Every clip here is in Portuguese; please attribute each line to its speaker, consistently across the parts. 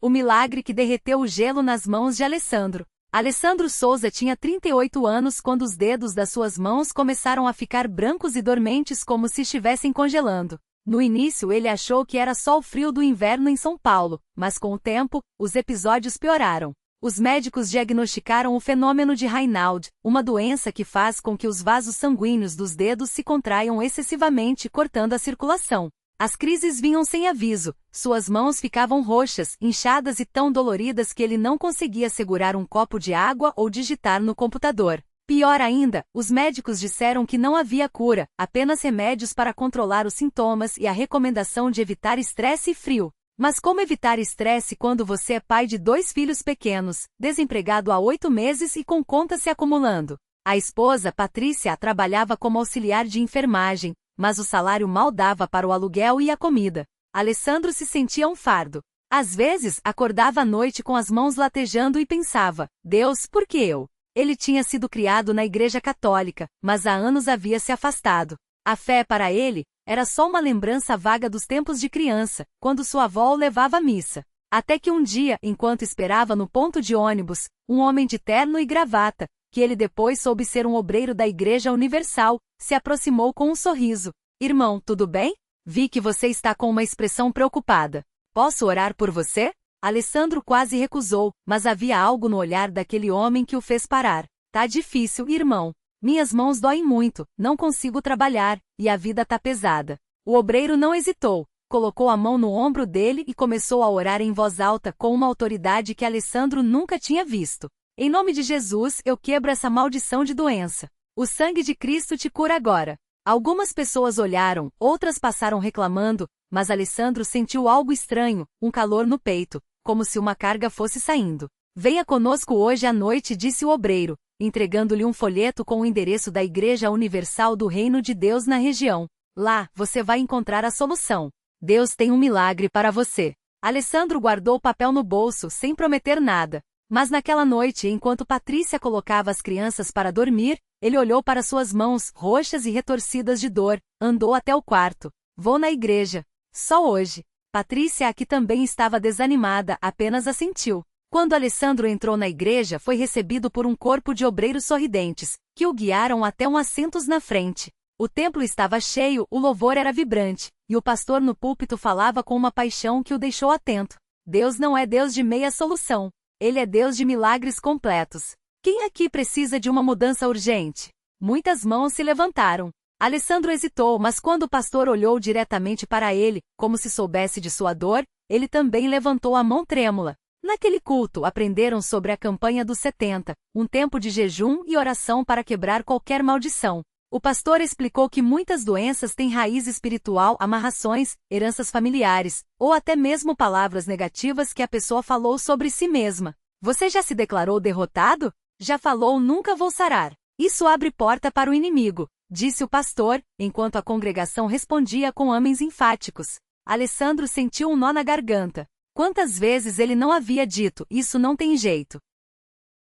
Speaker 1: o milagre que derreteu o gelo nas mãos de Alessandro. Alessandro Souza tinha 38 anos quando os dedos das suas mãos começaram a ficar brancos e dormentes como se estivessem congelando. No início ele achou que era só o frio do inverno em São Paulo, mas com o tempo, os episódios pioraram. Os médicos diagnosticaram o fenômeno de Raynaud, uma doença que faz com que os vasos sanguíneos dos dedos se contraiam excessivamente, cortando a circulação. As crises vinham sem aviso, suas mãos ficavam roxas, inchadas e tão doloridas que ele não conseguia segurar um copo de água ou digitar no computador. Pior ainda, os médicos disseram que não havia cura, apenas remédios para controlar os sintomas e a recomendação de evitar estresse e frio. Mas como evitar estresse quando você é pai de 2 filhos pequenos, desempregado há 8 meses e com contas se acumulando? A esposa, Patrícia, trabalhava como auxiliar de enfermagem, mas o salário mal dava para o aluguel e a comida. Alessandro se sentia um fardo. Às vezes, acordava à noite com as mãos latejando e pensava: Deus, por que eu? Ele tinha sido criado na Igreja Católica, mas há anos havia se afastado. A fé para ele era só uma lembrança vaga dos tempos de criança, quando sua avó o levava à missa. Até que um dia, enquanto esperava no ponto de ônibus, um homem de terno e gravata, que ele depois soube ser um obreiro da Igreja Universal, se aproximou com um sorriso. Irmão, tudo bem? Vi que você está com uma expressão preocupada. Posso orar por você? Alessandro quase recusou, mas havia algo no olhar daquele homem que o fez parar. Tá difícil, irmão. Minhas mãos doem muito, não consigo trabalhar, e a vida tá pesada. O obreiro não hesitou, colocou a mão no ombro dele e começou a orar em voz alta com uma autoridade que Alessandro nunca tinha visto. Em nome de Jesus, eu quebro essa maldição de doença. O sangue de Cristo te cura agora. Algumas pessoas olharam, outras passaram reclamando, mas Alessandro sentiu algo estranho, um calor no peito, como se uma carga fosse saindo. Venha conosco hoje à noite, disse o obreiro, entregando-lhe um folheto com o endereço da Igreja Universal do Reino de Deus na região. Lá, você vai encontrar a solução. Deus tem um milagre para você. Alessandro guardou o papel no bolso, sem prometer nada. Mas naquela noite, enquanto Patrícia colocava as crianças para dormir, ele olhou para suas mãos, roxas e retorcidas de dor, andou até o quarto. Vou na igreja. Só hoje. Patrícia, aqui também estava desanimada, apenas assentiu. Quando Alessandro entrou na igreja, foi recebido por um corpo de obreiros sorridentes, que o guiaram até um assento na frente. O templo estava cheio, o louvor era vibrante, e o pastor no púlpito falava com uma paixão que o deixou atento. Deus não é Deus de meia solução. Ele é Deus de milagres completos. Quem aqui precisa de uma mudança urgente? Muitas mãos se levantaram. Alessandro hesitou, mas quando o pastor olhou diretamente para ele, como se soubesse de sua dor, ele também levantou a mão trêmula. Naquele culto, aprenderam sobre a campanha dos 70, um tempo de jejum e oração para quebrar qualquer maldição. O pastor explicou que muitas doenças têm raiz espiritual, amarrações, heranças familiares, ou até mesmo palavras negativas que a pessoa falou sobre si mesma. Você já se declarou derrotado? Já falou nunca vou sarar. Isso abre porta para o inimigo, disse o pastor, enquanto a congregação respondia com amens enfáticos. Alessandro sentiu um nó na garganta. Quantas vezes ele não havia dito, isso não tem jeito.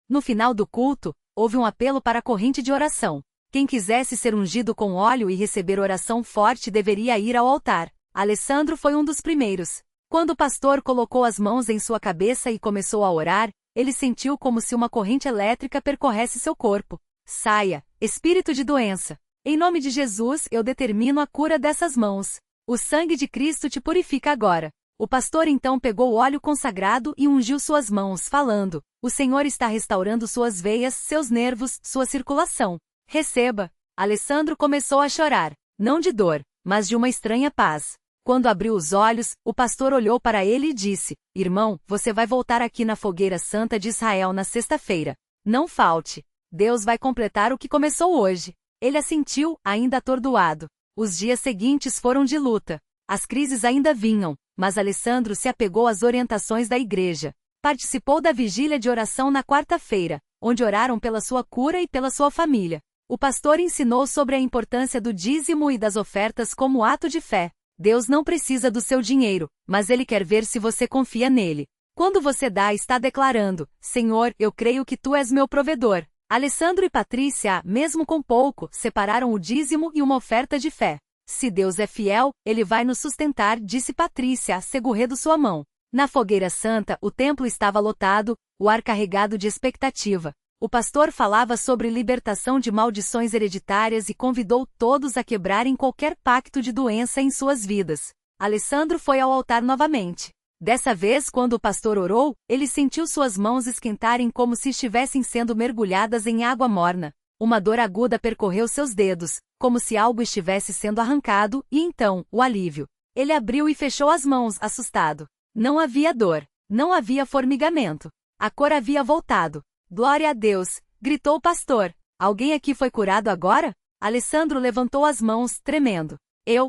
Speaker 1: No final do culto, houve um apelo para a corrente de oração. Quem quisesse ser ungido com óleo e receber oração forte deveria ir ao altar. Alessandro foi um dos primeiros. Quando o pastor colocou as mãos em sua cabeça e começou a orar, ele sentiu como se uma corrente elétrica percorresse seu corpo. Saia, espírito de doença. Em nome de Jesus, eu determino a cura dessas mãos. O sangue de Cristo te purifica agora. O pastor então pegou o óleo consagrado e ungiu suas mãos, falando: o Senhor está restaurando suas veias, seus nervos, sua circulação. Receba. Alessandro começou a chorar, não de dor, mas de uma estranha paz. Quando abriu os olhos, o pastor olhou para ele e disse: irmão, você vai voltar aqui na Fogueira Santa de Israel na sexta-feira. Não falte. Deus vai completar o que começou hoje. Ele assentiu, ainda atordoado. Os dias seguintes foram de luta. As crises ainda vinham, mas Alessandro se apegou às orientações da igreja. Participou da vigília de oração na quarta-feira, onde oraram pela sua cura e pela sua família. O pastor ensinou sobre a importância do dízimo e das ofertas como ato de fé. Deus não precisa do seu dinheiro, mas Ele quer ver se você confia nele. Quando você dá, está declarando: Senhor, eu creio que Tu és meu provedor. Alessandro e Patrícia, mesmo com pouco, separaram o dízimo e uma oferta de fé. Se Deus é fiel, Ele vai nos sustentar, disse Patrícia, segurando sua mão. Na fogueira santa, o templo estava lotado, o ar carregado de expectativa. O pastor falava sobre libertação de maldições hereditárias e convidou todos a quebrarem qualquer pacto de doença em suas vidas. Alessandro foi ao altar novamente. Dessa vez, quando o pastor orou, ele sentiu suas mãos esquentarem como se estivessem sendo mergulhadas em água morna. Uma dor aguda percorreu seus dedos, como se algo estivesse sendo arrancado, e então, o alívio. Ele abriu e fechou as mãos, assustado. Não havia dor. Não havia formigamento. A cor havia voltado. Glória a Deus! Gritou o pastor. Alguém aqui foi curado agora? Alessandro levantou as mãos, tremendo.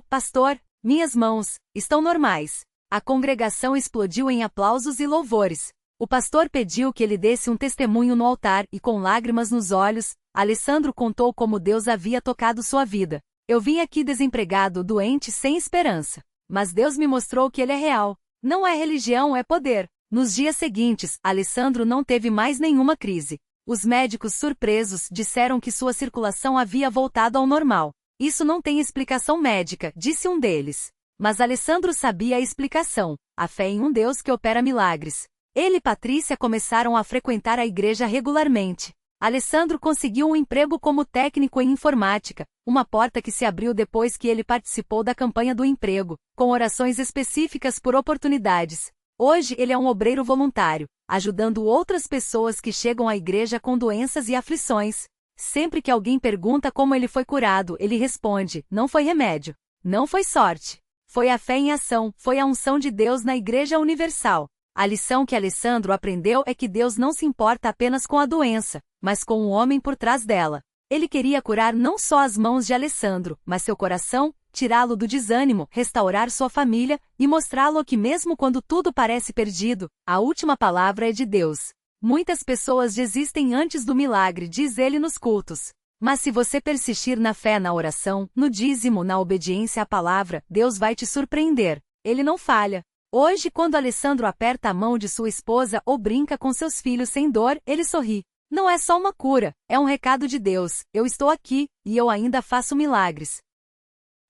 Speaker 1: Pastor, minhas mãos, estão normais. A congregação explodiu em aplausos e louvores. O pastor pediu que ele desse um testemunho no altar e, com lágrimas nos olhos, Alessandro contou como Deus havia tocado sua vida. Eu vim aqui desempregado, doente, sem esperança. Mas Deus me mostrou que Ele é real. Não é religião, é poder. Nos dias seguintes, Alessandro não teve mais nenhuma crise. Os médicos, surpresos, disseram que sua circulação havia voltado ao normal. Isso não tem explicação médica, disse um deles. Mas Alessandro sabia a explicação: a fé em um Deus que opera milagres. Ele e Patrícia começaram a frequentar a igreja regularmente. Alessandro conseguiu um emprego como técnico em informática, uma porta que se abriu depois que ele participou da campanha do emprego, com orações específicas por oportunidades. Hoje ele é um obreiro voluntário, ajudando outras pessoas que chegam à igreja com doenças e aflições. Sempre que alguém pergunta como ele foi curado, ele responde: não foi remédio, não foi sorte. Foi a fé em ação, foi a unção de Deus na Igreja Universal. A lição que Alessandro aprendeu é que Deus não se importa apenas com a doença, mas com o homem por trás dela. Ele queria curar não só as mãos de Alessandro, mas seu coração, tirá-lo do desânimo, restaurar sua família e mostrá-lo que mesmo quando tudo parece perdido, a última palavra é de Deus. Muitas pessoas desistem antes do milagre, diz ele nos cultos. Mas se você persistir na fé, na oração, no dízimo, na obediência à palavra, Deus vai te surpreender. Ele não falha. Hoje, quando Alessandro aperta a mão de sua esposa ou brinca com seus filhos sem dor, ele sorri. Não é só uma cura, é um recado de Deus: eu estou aqui, e eu ainda faço milagres.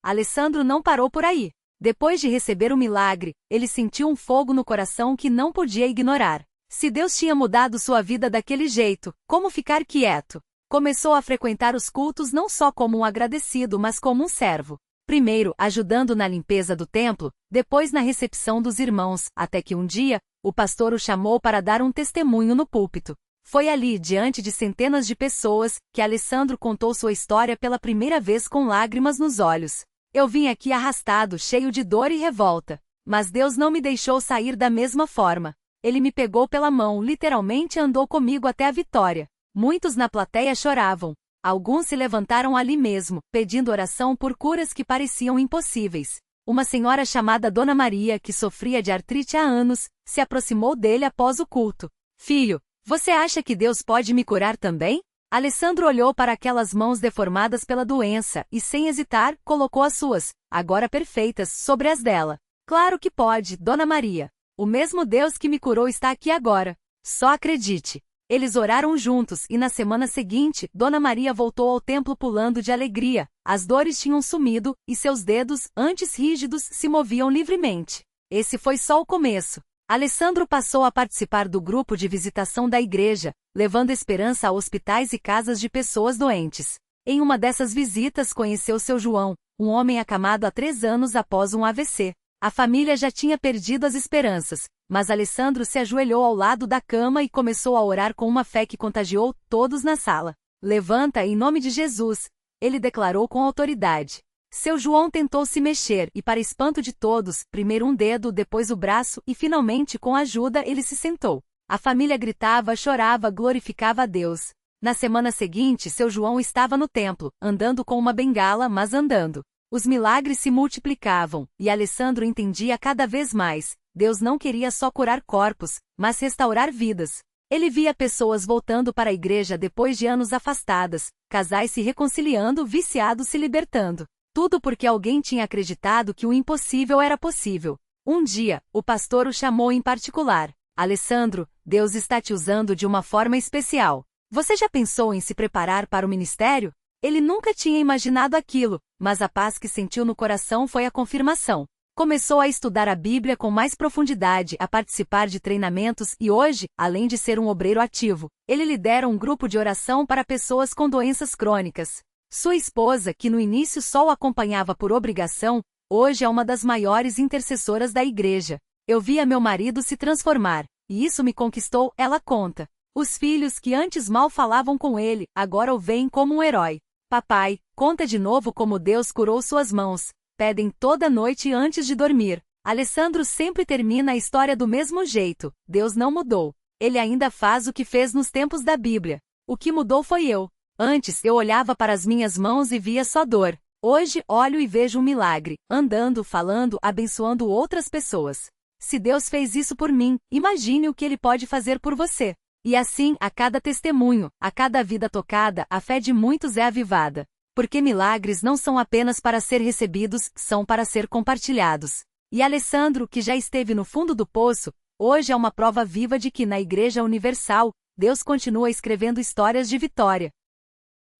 Speaker 1: Alessandro não parou por aí. Depois de receber o milagre, ele sentiu um fogo no coração que não podia ignorar. Se Deus tinha mudado sua vida daquele jeito, como ficar quieto? Começou a frequentar os cultos não só como um agradecido, mas como um servo. Primeiro, ajudando na limpeza do templo, depois na recepção dos irmãos, até que um dia, o pastor o chamou para dar um testemunho no púlpito. Foi ali, diante de centenas de pessoas, que Alessandro contou sua história pela primeira vez com lágrimas nos olhos. Eu vim aqui arrastado, cheio de dor e revolta. Mas Deus não me deixou sair da mesma forma. Ele me pegou pela mão, literalmente andou comigo até a vitória. Muitos na plateia choravam. Alguns se levantaram ali mesmo, pedindo oração por curas que pareciam impossíveis. Uma senhora chamada Dona Maria, que sofria de artrite há anos, se aproximou dele após o culto. Filho, você acha que Deus pode me curar também? Alessandro olhou para aquelas mãos deformadas pela doença e, sem hesitar, colocou as suas, agora perfeitas, sobre as dela. Claro que pode, Dona Maria. O mesmo Deus que me curou está aqui agora. Só acredite. Eles oraram juntos e na semana seguinte, Dona Maria voltou ao templo pulando de alegria. As dores tinham sumido e seus dedos, antes rígidos, se moviam livremente. Esse foi só o começo. Alessandro passou a participar do grupo de visitação da igreja, levando esperança a hospitais e casas de pessoas doentes. Em uma dessas visitas conheceu seu João, um homem acamado há 3 anos após um AVC. A família já tinha perdido as esperanças, mas Alessandro se ajoelhou ao lado da cama e começou a orar com uma fé que contagiou todos na sala. Levanta em nome de Jesus, ele declarou com autoridade. Seu João tentou se mexer e, para espanto de todos, primeiro um dedo, depois o braço e finalmente com ajuda ele se sentou. A família gritava, chorava, glorificava a Deus. Na semana seguinte, seu João estava no templo, andando com uma bengala, mas andando. Os milagres se multiplicavam, e Alessandro entendia cada vez mais: Deus não queria só curar corpos, mas restaurar vidas. Ele via pessoas voltando para a igreja depois de anos afastadas, casais se reconciliando, viciados se libertando. Tudo porque alguém tinha acreditado que o impossível era possível. Um dia, o pastor o chamou em particular. Alessandro, Deus está te usando de uma forma especial. Você já pensou em se preparar para o ministério? Ele nunca tinha imaginado aquilo, mas a paz que sentiu no coração foi a confirmação. Começou a estudar a Bíblia com mais profundidade, a participar de treinamentos e hoje, além de ser um obreiro ativo, ele lidera um grupo de oração para pessoas com doenças crônicas. Sua esposa, que no início só o acompanhava por obrigação, hoje é uma das maiores intercessoras da igreja. Eu via meu marido se transformar, e isso me conquistou, ela conta. Os filhos que antes mal falavam com ele, agora o veem como um herói. Papai, conta de novo como Deus curou suas mãos. Pedem toda noite antes de dormir. Alessandro sempre termina a história do mesmo jeito. Deus não mudou. Ele ainda faz o que fez nos tempos da Bíblia. O que mudou foi eu. Antes eu olhava para as minhas mãos e via só dor. Hoje olho e vejo um milagre, andando, falando, abençoando outras pessoas. Se Deus fez isso por mim, imagine o que Ele pode fazer por você. E assim, a cada testemunho, a cada vida tocada, a fé de muitos é avivada. Porque milagres não são apenas para ser recebidos, são para ser compartilhados. E Alessandro, que já esteve no fundo do poço, hoje é uma prova viva de que na Igreja Universal, Deus continua escrevendo histórias de vitória.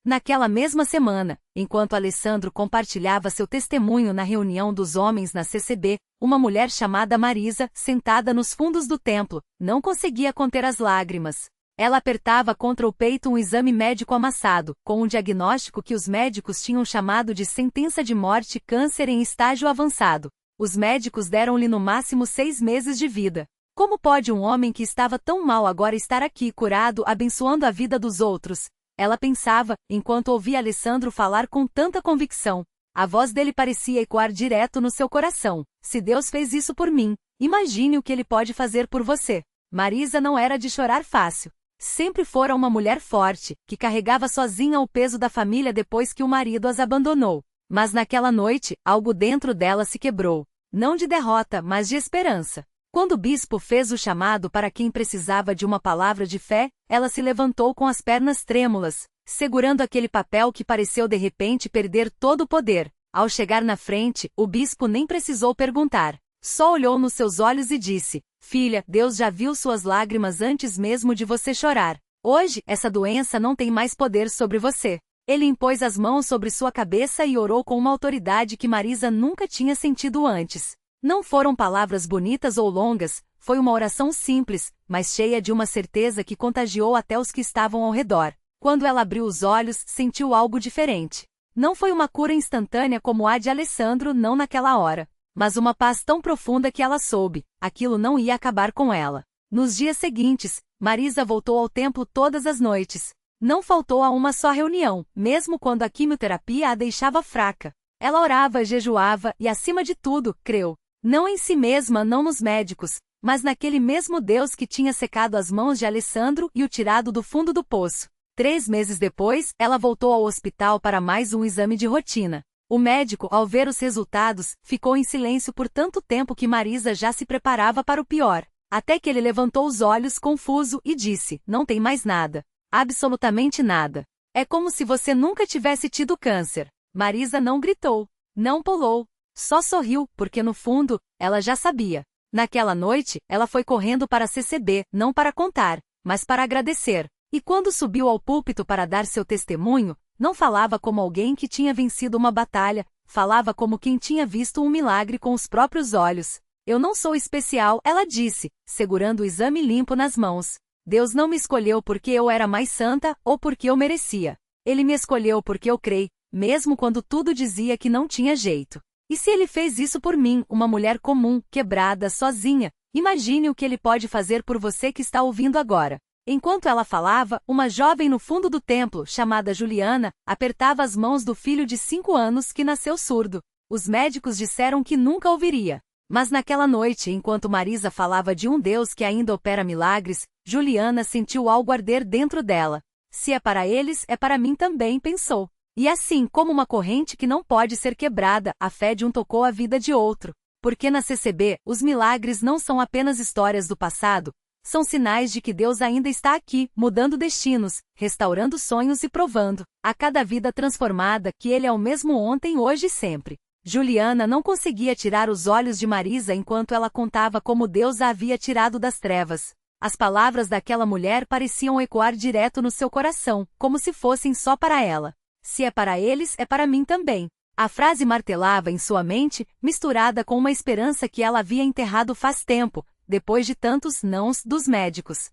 Speaker 1: Naquela mesma semana, enquanto Alessandro compartilhava seu testemunho na reunião dos homens na CCB, uma mulher chamada Marisa, sentada nos fundos do templo, não conseguia conter as lágrimas. Ela apertava contra o peito um exame médico amassado, com um diagnóstico que os médicos tinham chamado de sentença de morte, câncer em estágio avançado. Os médicos deram-lhe no máximo 6 meses de vida. Como pode um homem que estava tão mal agora estar aqui curado, abençoando a vida dos outros? Ela pensava, enquanto ouvia Alessandro falar com tanta convicção. A voz dele parecia ecoar direto no seu coração. Se Deus fez isso por mim, imagine o que Ele pode fazer por você. Marisa não era de chorar fácil. Sempre fora uma mulher forte, que carregava sozinha o peso da família depois que o marido as abandonou. Mas naquela noite, algo dentro dela se quebrou. Não de derrota, mas de esperança. Quando o bispo fez o chamado para quem precisava de uma palavra de fé, ela se levantou com as pernas trêmulas, segurando aquele papel que pareceu de repente perder todo o poder. Ao chegar na frente, o bispo nem precisou perguntar. Só olhou nos seus olhos e disse: "Filha, Deus já viu suas lágrimas antes mesmo de você chorar. Hoje, essa doença não tem mais poder sobre você." Ele impôs as mãos sobre sua cabeça e orou com uma autoridade que Marisa nunca tinha sentido antes. Não foram palavras bonitas ou longas, foi uma oração simples, mas cheia de uma certeza que contagiou até os que estavam ao redor. Quando ela abriu os olhos, sentiu algo diferente. Não foi uma cura instantânea como a de Alessandro, não naquela hora. Mas uma paz tão profunda que ela soube, aquilo não ia acabar com ela. Nos dias seguintes, Marisa voltou ao templo todas as noites. Não faltou a uma só reunião, mesmo quando a quimioterapia a deixava fraca. Ela orava, jejuava e, acima de tudo, creu. Não em si mesma, não nos médicos, mas naquele mesmo Deus que tinha secado as mãos de Alessandro e o tirado do fundo do poço. 3 meses depois, ela voltou ao hospital para mais um exame de rotina. O médico, ao ver os resultados, ficou em silêncio por tanto tempo que Marisa já se preparava para o pior. Até que ele levantou os olhos confuso e disse: "Não tem mais nada. Absolutamente nada. É como se você nunca tivesse tido câncer." Marisa não gritou, não pulou, só sorriu, porque no fundo, ela já sabia. Naquela noite, ela foi correndo para a CCB, não para contar, mas para agradecer. E quando subiu ao púlpito para dar seu testemunho, não falava como alguém que tinha vencido uma batalha, falava como quem tinha visto um milagre com os próprios olhos. "Eu não sou especial", ela disse, segurando o exame limpo nas mãos. "Deus não me escolheu porque eu era mais santa ou porque eu merecia. Ele me escolheu porque eu creio, mesmo quando tudo dizia que não tinha jeito. E se Ele fez isso por mim, uma mulher comum, quebrada, sozinha, imagine o que Ele pode fazer por você que está ouvindo agora." Enquanto ela falava, uma jovem no fundo do templo, chamada Juliana, apertava as mãos do filho de 5 anos que nasceu surdo. Os médicos disseram que nunca ouviria. Mas naquela noite, enquanto Marisa falava de um Deus que ainda opera milagres, Juliana sentiu algo arder dentro dela. "Se é para eles, é para mim também", pensou. E assim, como uma corrente que não pode ser quebrada, a fé de um tocou a vida de outro. Porque na CCB, os milagres não são apenas histórias do passado, são sinais de que Deus ainda está aqui, mudando destinos, restaurando sonhos e provando, a cada vida transformada, que Ele é o mesmo ontem, hoje e sempre. Juliana não conseguia tirar os olhos de Marisa enquanto ela contava como Deus a havia tirado das trevas. As palavras daquela mulher pareciam ecoar direto no seu coração, como se fossem só para ela. "Se é para eles, é para mim também." A frase martelava em sua mente, misturada com uma esperança que ela havia enterrado faz tempo, depois de tantos nãos dos médicos.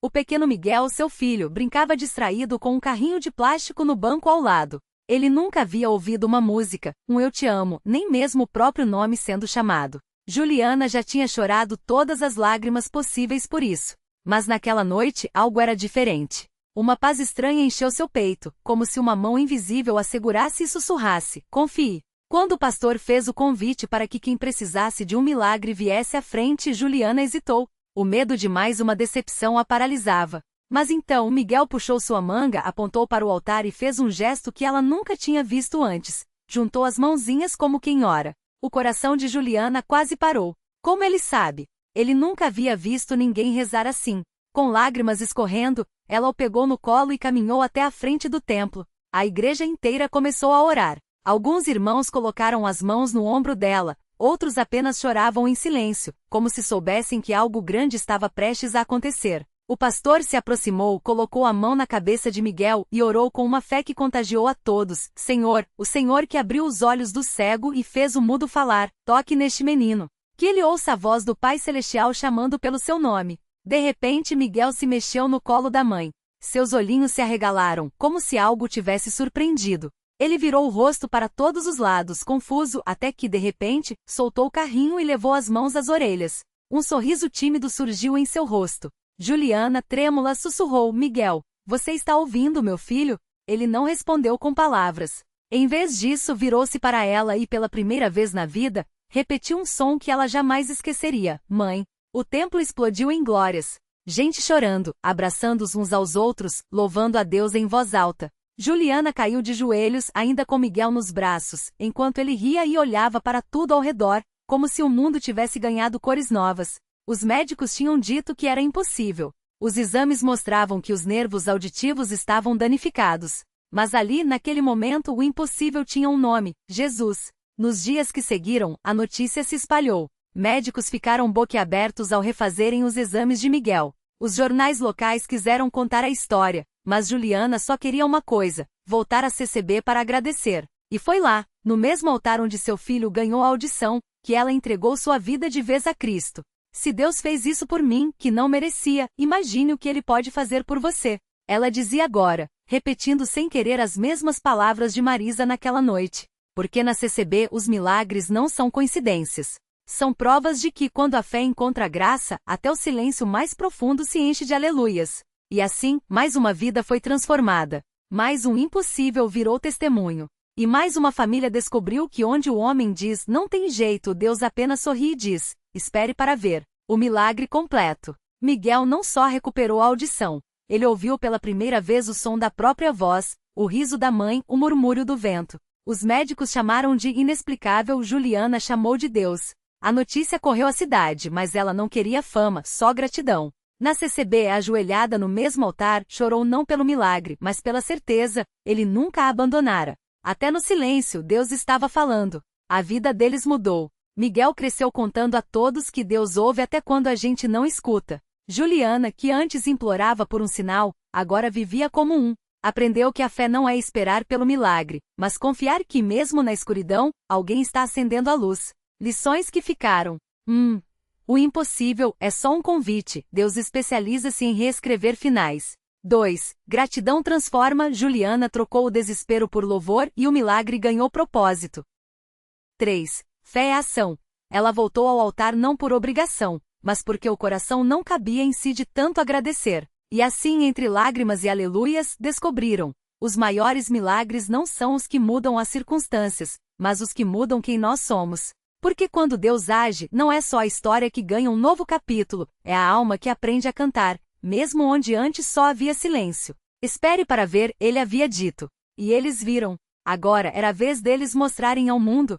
Speaker 1: O pequeno Miguel, seu filho, brincava distraído com um carrinho de plástico no banco ao lado. Ele nunca havia ouvido uma música, um eu te amo, nem mesmo o próprio nome sendo chamado. Juliana já tinha chorado todas as lágrimas possíveis por isso. Mas naquela noite algo era diferente. Uma paz estranha encheu seu peito, como se uma mão invisível a segurasse e sussurrasse: confie. Quando o pastor fez o convite para que quem precisasse de um milagre viesse à frente, Juliana hesitou. O medo de mais uma decepção a paralisava. Mas então Miguel puxou sua manga, apontou para o altar e fez um gesto que ela nunca tinha visto antes. Juntou as mãozinhas como quem ora. O coração de Juliana quase parou. Como ele sabe? Ele nunca havia visto ninguém rezar assim. Com lágrimas escorrendo, ela o pegou no colo e caminhou até a frente do templo. A igreja inteira começou a orar. Alguns irmãos colocaram as mãos no ombro dela, outros apenas choravam em silêncio, como se soubessem que algo grande estava prestes a acontecer. O pastor se aproximou, colocou a mão na cabeça de Miguel e orou com uma fé que contagiou a todos. Senhor, o Senhor que abriu os olhos do cego e fez o mudo falar, toque neste menino. Que ele ouça a voz do Pai Celestial chamando pelo seu nome. De repente Miguel se mexeu no colo da mãe. Seus olhinhos se arregalaram, como se algo o tivesse surpreendido. Ele virou o rosto para todos os lados, confuso, até que, de repente, soltou o carrinho e levou as mãos às orelhas. Um sorriso tímido surgiu em seu rosto. Juliana, trêmula, sussurrou: Miguel, você está ouvindo, meu filho? Ele não respondeu com palavras. Em vez disso, virou-se para ela e, pela primeira vez na vida, repetiu um som que ela jamais esqueceria: mãe. O templo explodiu em glórias. Gente chorando, abraçando-os uns aos outros, louvando a Deus em voz alta. Juliana caiu de joelhos, ainda com Miguel nos braços, enquanto ele ria e olhava para tudo ao redor, como se o mundo tivesse ganhado cores novas. Os médicos tinham dito que era impossível. Os exames mostravam que os nervos auditivos estavam danificados. Mas ali, naquele momento, o impossível tinha um nome: Jesus. Nos dias que seguiram, a notícia se espalhou. Médicos ficaram boquiabertos ao refazerem os exames de Miguel. Os jornais locais quiseram contar a história, mas Juliana só queria uma coisa: voltar à CCB para agradecer. E foi lá, no mesmo altar onde seu filho ganhou a audição, que ela entregou sua vida de vez a Cristo. Se Deus fez isso por mim, que não merecia, imagine o que Ele pode fazer por você. Ela dizia agora, repetindo sem querer as mesmas palavras de Marisa naquela noite. Porque na CCB os milagres não são coincidências. São provas de que, quando a fé encontra graça, até o silêncio mais profundo se enche de aleluias. E assim, mais uma vida foi transformada. Mais um impossível virou testemunho. E mais uma família descobriu que onde o homem diz não tem jeito, Deus apenas sorri e diz: espere para ver. O milagre completo. Miguel não só recuperou a audição. Ele ouviu pela primeira vez o som da própria voz, o riso da mãe, o murmúrio do vento. Os médicos chamaram de inexplicável, Juliana chamou de Deus. A notícia correu à cidade, mas ela não queria fama, só gratidão. Na CCB, ajoelhada no mesmo altar, chorou não pelo milagre, mas pela certeza: ele nunca a abandonara. Até no silêncio, Deus estava falando. A vida deles mudou. Miguel cresceu contando a todos que Deus ouve até quando a gente não escuta. Juliana, que antes implorava por um sinal, agora vivia como um. Aprendeu que a fé não é esperar pelo milagre, mas confiar que mesmo na escuridão, alguém está acendendo a luz. Lições que ficaram. O impossível é só um convite. Deus especializa-se em reescrever finais. 2. Gratidão transforma. Juliana trocou o desespero por louvor e o milagre ganhou propósito. 3. Fé é ação. Ela voltou ao altar não por obrigação, mas porque o coração não cabia em si de tanto agradecer. E assim, entre lágrimas e aleluias, descobriram: os maiores milagres não são os que mudam as circunstâncias, mas os que mudam quem nós somos. Porque quando Deus age, não é só a história que ganha um novo capítulo, é a alma que aprende a cantar, mesmo onde antes só havia silêncio. Espere para ver, ele havia dito. E eles viram. Agora era a vez deles mostrarem ao mundo: